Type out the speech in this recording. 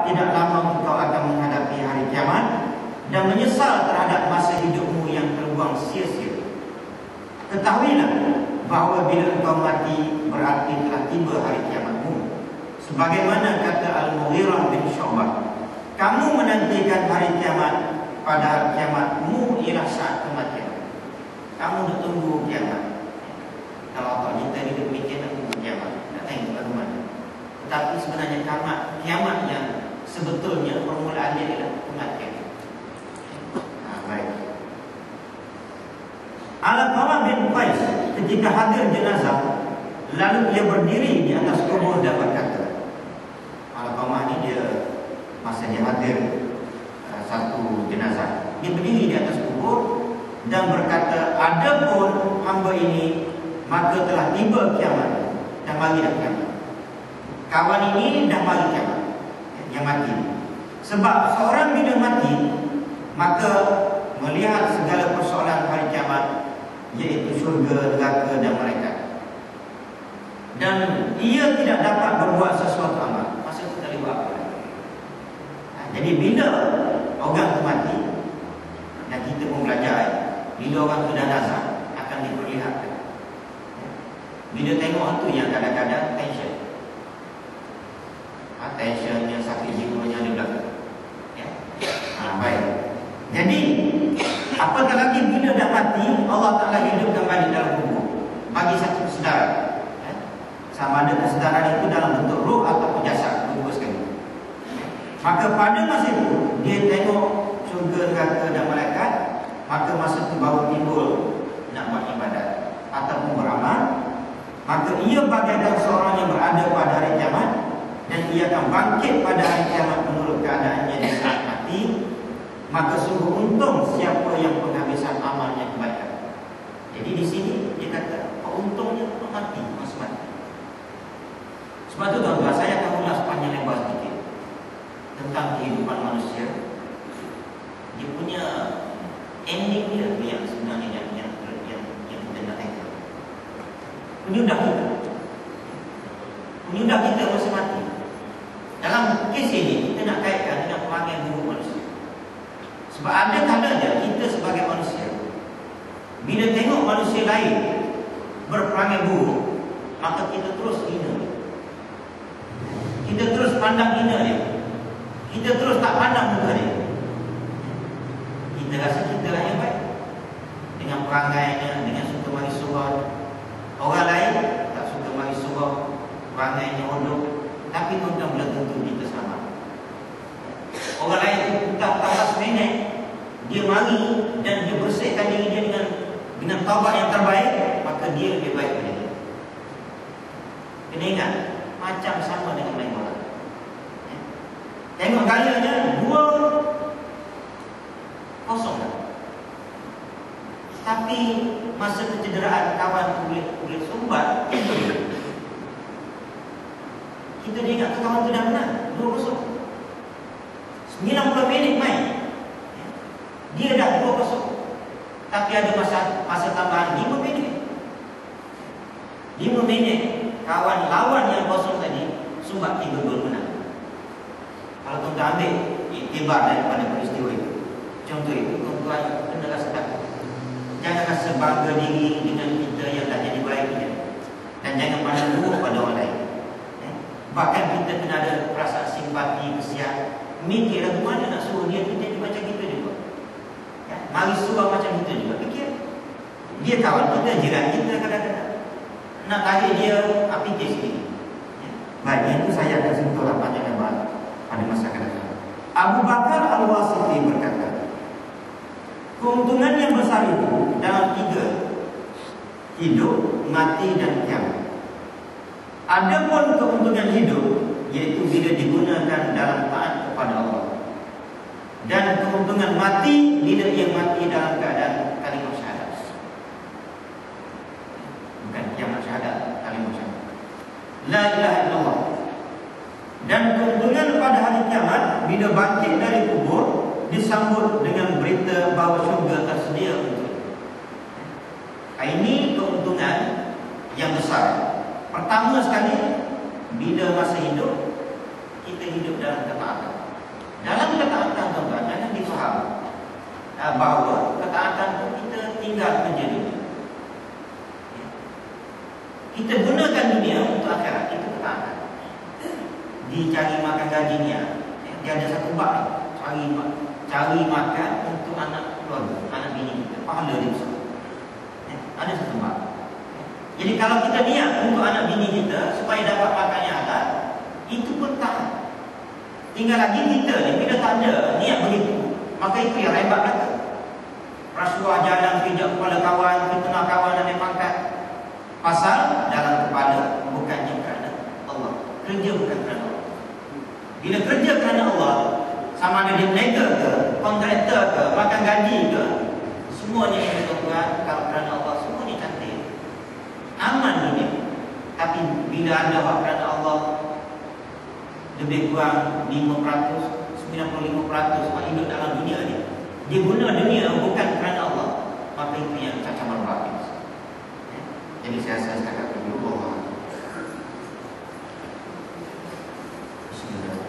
tidak lama engkau akan menghadapi hari kiamat dan menyesal terhadap masa hidupmu yang terbuang sia-sia. Ketahuilah bahawa bila engkau mati berarti telah tiba hari kiamatmu. Sebagaimana kata Al-Mughirah bin Syu'bah, kamu menantikan hari kiamat, padahal kiamatmu ialah saat kematian. Kamu nak tunggu kiamat. Kalau Allah kita hidup mikir nak tunggu kiamat, nak tengok ke mana. Tetapi sebenarnya kiamat yang sebetulnya formulaannya adalah kematian. Baik. Al-Qamah bin Qais ketika hadir jenazah, lalu dia berdiri di atas kubur dan berkata, Al-Qamah ni dia masa dia hadir satu jenazah, dia berdiri di atas kubur dan berkata, adapun hamba ini maka telah tiba kiamat dan mari dah kiamat. Kawan ini dah mari kiamat, yang mati. Sebab seorang bila mati maka melihat segala persoalan hari kiamat, iaitu syurga, neraka dan malaikat. Dan ia tidak dapat berbuat sesuatu amal. Masa itu tak boleh buat apa. Jadi bila orang tu mati, dan kita pun belajar, bila orang tu dah nazar akan diperlihatkan. Bila tengok tu yang kadang-kadang tension, tensionnya sakit jiwanya di belakang. Baik. Jadi apatah lagi bila dah mati, Allah Ta'ala hidupkan balik dalam kubur, bagi satu kesedaran. Sama ada kesedaran itu dalam bentuk roh atau jasad, dua sekali. Maka pada masa itu dia tengok syurga, neraka dan malaikat. Maka masa itu baru timbul nak buat ibadat ataupun beramal. Maka ia bagaikan seorang yang berada pada hari kiamat, dan ia akan bangkit pada hari kiamat menurut keadaannya di saat mati. Maka sungguh untung siapa yang penghabisan amalnya kebaikan. Jadi di sini dia kata, untungnya mati, masa mati. Sebab itu tuan-tuan, saya akan ulas panjang lebar sedikit tentang kehidupan manusia. Dia punya ending dia yang sebenarnya yang kita nak tengok. Penyudah kita masa mati. Dalam kes ini kita nak kaitkan dengan perangai buruk manusia. Sebab ada kalanya kita sebagai manusia, bila tengok manusia lain berperangai buruk, maka kita terus hina dia. Kita terus pandang hina dia. Kita terus tak pandang muka dia. Kita rasa kita lah yang baik dengan perangainya, dengan suka mari surau. Orang lain tak suka mari surau, perangainya ondok. Tapi tuan-tuan belum tentu kita sama. Orang lain itu tak tahu sebenarnya, dia mari dan dia bersihkan diri dia dengan taubat yang terbaik, maka dia lebih baik daripada dia. Kena ingat, macam sama dengan lain orang. Tengok gayanya 2-0 lah. Tapi masa kecederaan kawan boleh sumbat, kita ingat kawan tu dah menang 2-0. 90 minit main, dia dah 2-0. Tapi ada masa tambahan 5 minit. 5 minit kawan lawan yang kosong tadi sumbat 3 gol menang. Kalau tuan-tuan ambil iktibar daripada peristiwa itu, contoh itu, tuan-tuan kena rasa takut. Jangan rasa bangga diri dengan kita yang dah jadi baik dia. Dan jangan pandang buruk pada orang lain. Bahkan kita kena ada perasaan simpati, kesian. Mikir lagu mana nak suruh dia jadi macam kita juga. Mari suruh macam kita juga. Fikir, dia kawan kita, jiran kita kadang-kadang. Nak tarik dia, fikir sendiri. Baik, itu saya akan sentuh panjang lebar pada masa akan datang. Abu Bakar Al-Wasiti berkata, keuntungan yang besar itu dalam 3: hidup, mati dan kiamat. Adapun keuntungan hidup, yaitu bila digunakan dalam taat kepada Allah, dan keuntungan mati bila ia mati dalam keadaan kalimah syahadat. Bukan kiamat syahadat, kalimah syahadat, la ilaha illallah. Dan keuntungan pada hari kiamat bila bangkit dari kubur, disambut dengan berita bahawa syurga tersedia untuk. Ini keuntungan yang besar. Pertama sekali, bila masa hidup kita hidup dalam ketaatan. faham bahawa ketaatan itu kita tinggal kerja dunia. Kita gunakan dunia untuk akhirat, itu ketaatan. Dicari makan gajinya, dia ada satu bab ni, cari makan untuk anak keluarga, anak bini kita, pahala dia besar. Ada satu bab. Jadi kalau kita niat untuk anak bini kita supaya dapat makan yang halal, itu pun tahan. Tinggal lagi kita ni bila tak ada niat begitu, maka itu yang hebat kata. Rasuah jalan pijak kepala kawan, fitnah kawan dan naik pangkat. Pasal dalam kepala bukannya kerana Allah. Kerja bukan kerana Allah. Bila kerja kerana Allah, sama ada dia manager ke, kontraktor ke, makan gaji ke, semuanya yang tuan-tuan, kalau kerana Allah semuanya cantik. Aman dunia. Tapi bila anda buat kerana Allah, lebih kurang 5%, 95% orang hidup dalam dunia ni, dia guna dunia bukan kerana Allah, maka itu yang cacat malu. Jadi saya rasa setakat itu Allah. Bismillah.